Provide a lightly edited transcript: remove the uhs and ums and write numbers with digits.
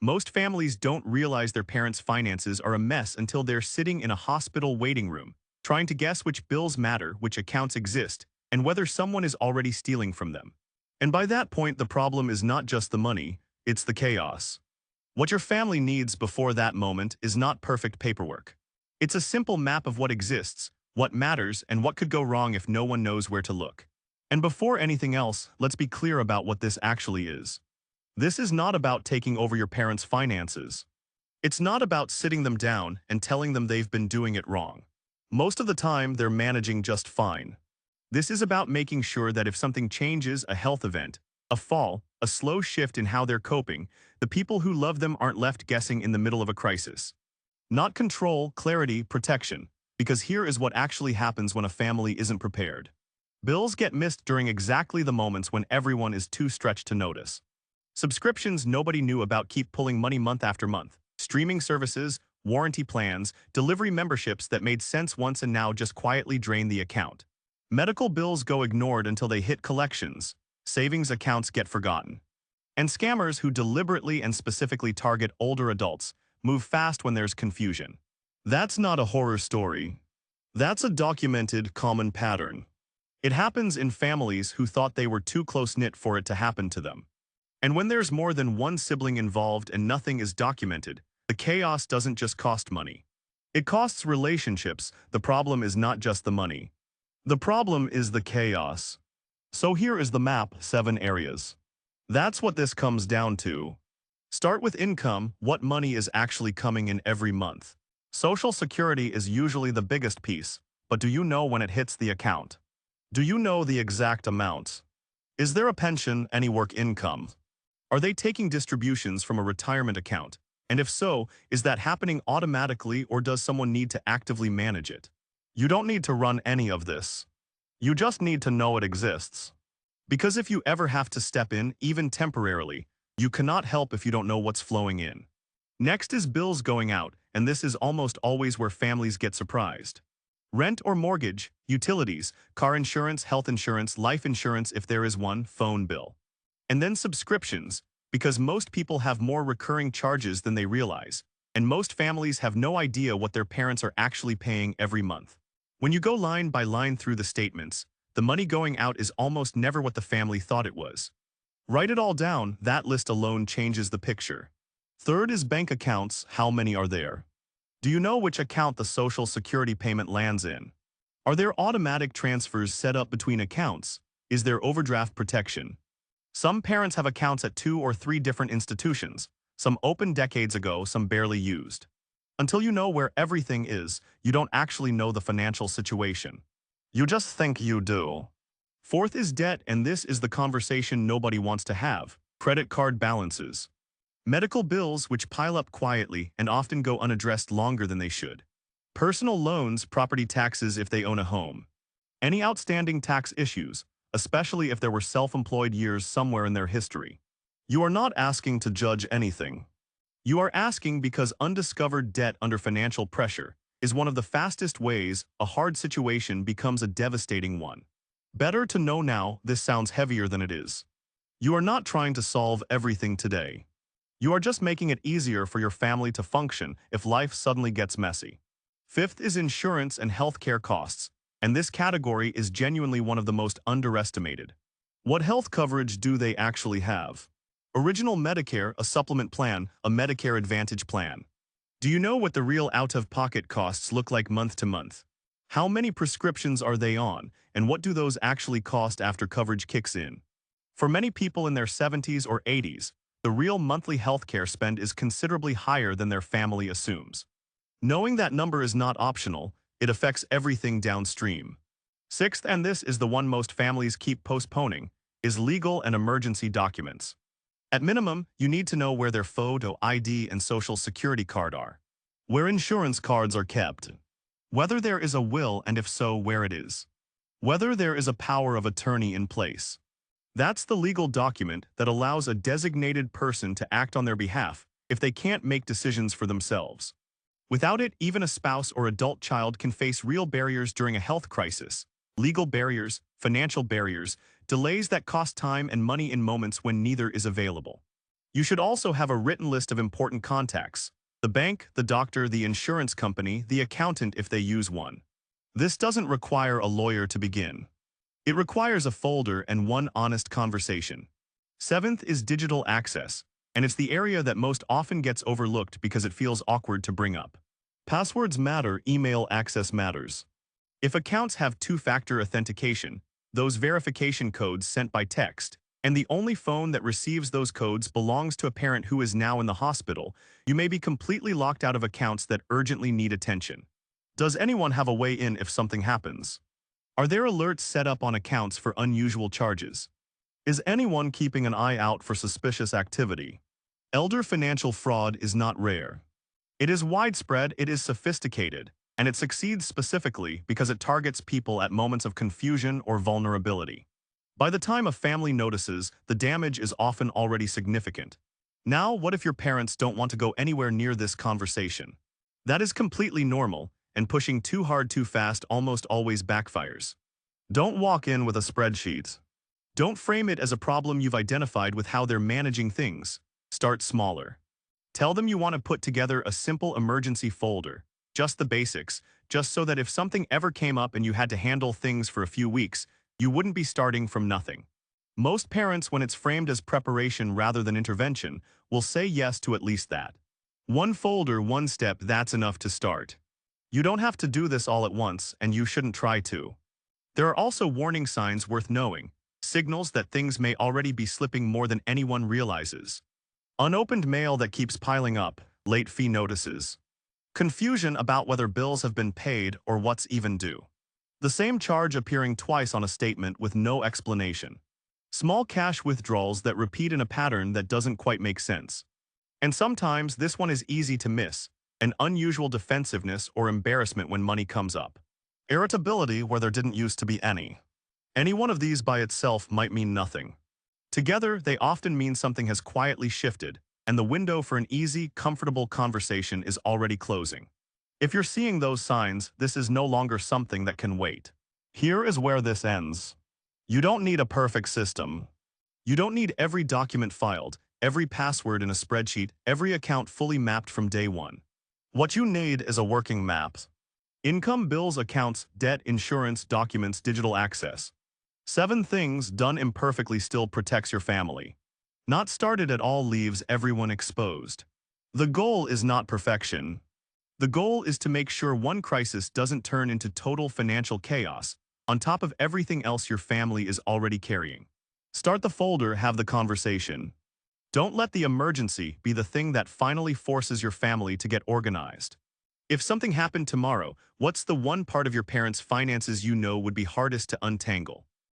Most families don't realize their parents' finances are a mess until they're sitting in a hospital waiting room, trying to guess which bills matter, which accounts exist, and whether someone is already stealing from them. And by that point, the problem is not just the money, it's the chaos. What your family needs before that moment is not perfect paperwork. It's a simple map of what exists, what matters, and what could go wrong if no one knows where to look. And before anything else, let's be clear about what this actually is. This is not about taking over your parents' finances. It's not about sitting them down and telling them they've been doing it wrong. Most of the time, they're managing just fine. This is about making sure that if something changes, a health event, a fall, a slow shift in how they're coping, the people who love them aren't left guessing in the middle of a crisis. Not control, clarity, protection, because here is what actually happens when a family isn't prepared. Bills get missed during exactly the moments when everyone is too stretched to notice. Subscriptions nobody knew about keep pulling money month after month. Streaming services, warranty plans, delivery memberships that made sense once and now just quietly drain the account. Medical bills go ignored until they hit collections. Savings accounts get forgotten. And scammers who deliberately and specifically target older adults move fast when there's confusion. That's not a horror story. That's a documented, common pattern. It happens in families who thought they were too close-knit for it to happen to them. And when there's more than one sibling involved and nothing is documented, the chaos doesn't just cost money. It costs relationships. The problem is not just the money. The problem is the chaos. So here is the map, 7 areas. That's what this comes down to. Start with income, what money is actually coming in every month. Social Security is usually the biggest piece, but do you know when it hits the account? Do you know the exact amount? Is there a pension, any work income? Are they taking distributions from a retirement account? And if so, is that happening automatically or does someone need to actively manage it? You don't need to run any of this. You just need to know it exists. Because if you ever have to step in, even temporarily, you cannot help if you don't know what's flowing in. Next is bills going out, and this is almost always where families get surprised. Rent or mortgage, utilities, car insurance, health insurance, life insurance if there is one, phone bill. And then subscriptions, because most people have more recurring charges than they realize, and most families have no idea what their parents are actually paying every month. When you go line by line through the statements, the money going out is almost never what the family thought it was. Write it all down, that list alone changes the picture. Third is bank accounts, how many are there? Do you know which account the Social Security payment lands in? Are there automatic transfers set up between accounts? Is there overdraft protection? Some parents have accounts at 2 or 3 different institutions, some opened decades ago, some barely used. Until you know where everything is, you don't actually know the financial situation. You just think you do. Fourth is debt, and this is the conversation nobody wants to have. Credit card balances. Medical bills which pile up quietly and often go unaddressed longer than they should. Personal loans, property taxes if they own a home. Any outstanding tax issues, especially if there were self-employed years somewhere in their history. You are not asking to judge anything. You are asking because undiscovered debt under financial pressure is one of the fastest ways a hard situation becomes a devastating one. Better to know now, this sounds heavier than it is. You are not trying to solve everything today. You are just making it easier for your family to function if life suddenly gets messy. Fifth is insurance and healthcare costs, and this category is genuinely one of the most underestimated. What health coverage do they actually have? Original Medicare, a supplement plan, a Medicare Advantage plan. Do you know what the real out-of-pocket costs look like month to month? How many prescriptions are they on, and what do those actually cost after coverage kicks in? For many people in their 70s or 80s, the real monthly healthcare spend is considerably higher than their family assumes. Knowing that number is not optional, it affects everything downstream. Sixth, and this is the one most families keep postponing, is legal and emergency documents. At minimum, you need to know where their photo ID and social security card are, where insurance cards are kept, whether there is a will and if so, where it is, whether there is a power of attorney in place. That's the legal document that allows a designated person to act on their behalf if they can't make decisions for themselves. Without it, even a spouse or adult child can face real barriers during a health crisis, legal barriers, financial barriers, delays that cost time and money in moments when neither is available. You should also have a written list of important contacts: the bank, the doctor, the insurance company, the accountant if they use one. This doesn't require a lawyer to begin. It requires a folder and one honest conversation. Seventh is digital access, and it's the area that most often gets overlooked because it feels awkward to bring up. Passwords matter, email access matters. If accounts have two-factor authentication, those verification codes sent by text, and the only phone that receives those codes belongs to a parent who is now in the hospital, you may be completely locked out of accounts that urgently need attention. Does anyone have a way in if something happens? Are there alerts set up on accounts for unusual charges? Is anyone keeping an eye out for suspicious activity? Elder financial fraud is not rare. It is widespread, it is sophisticated, and it succeeds specifically because it targets people at moments of confusion or vulnerability. By the time a family notices, the damage is often already significant. Now, what if your parents don't want to go anywhere near this conversation? That is completely normal, and pushing too hard too fast almost always backfires. Don't walk in with a spreadsheet. Don't frame it as a problem you've identified with how they're managing things. Start smaller. Tell them you want to put together a simple emergency folder, just the basics, just so that if something ever came up and you had to handle things for a few weeks, you wouldn't be starting from nothing. Most parents, when it's framed as preparation rather than intervention, will say yes to at least that. One folder, one step, that's enough to start. You don't have to do this all at once, and you shouldn't try to. There are also warning signs worth knowing, signals that things may already be slipping more than anyone realizes. Unopened mail that keeps piling up, late fee notices. Confusion about whether bills have been paid or what's even due. The same charge appearing twice on a statement with no explanation. Small cash withdrawals that repeat in a pattern that doesn't quite make sense. And sometimes this one is easy to miss, an unusual defensiveness or embarrassment when money comes up. Irritability where there didn't used to be any. Any one of these by itself might mean nothing. Together, they often mean something has quietly shifted, and the window for an easy, comfortable conversation is already closing. If you're seeing those signs, this is no longer something that can wait. Here is where this ends. You don't need a perfect system. You don't need every document filed, every password in a spreadsheet, every account fully mapped from day one. What you need is a working map. Income, bills, accounts, debt, insurance, documents, digital access. 7 things done imperfectly still protects your family. Not started at all leaves everyone exposed. The goal is not perfection. The goal is to make sure one crisis doesn't turn into total financial chaos, on top of everything else your family is already carrying. Start the folder, have the conversation. Don't let the emergency be the thing that finally forces your family to get organized. If something happened tomorrow, what's the one part of your parents' finances you know would be hardest to untangle?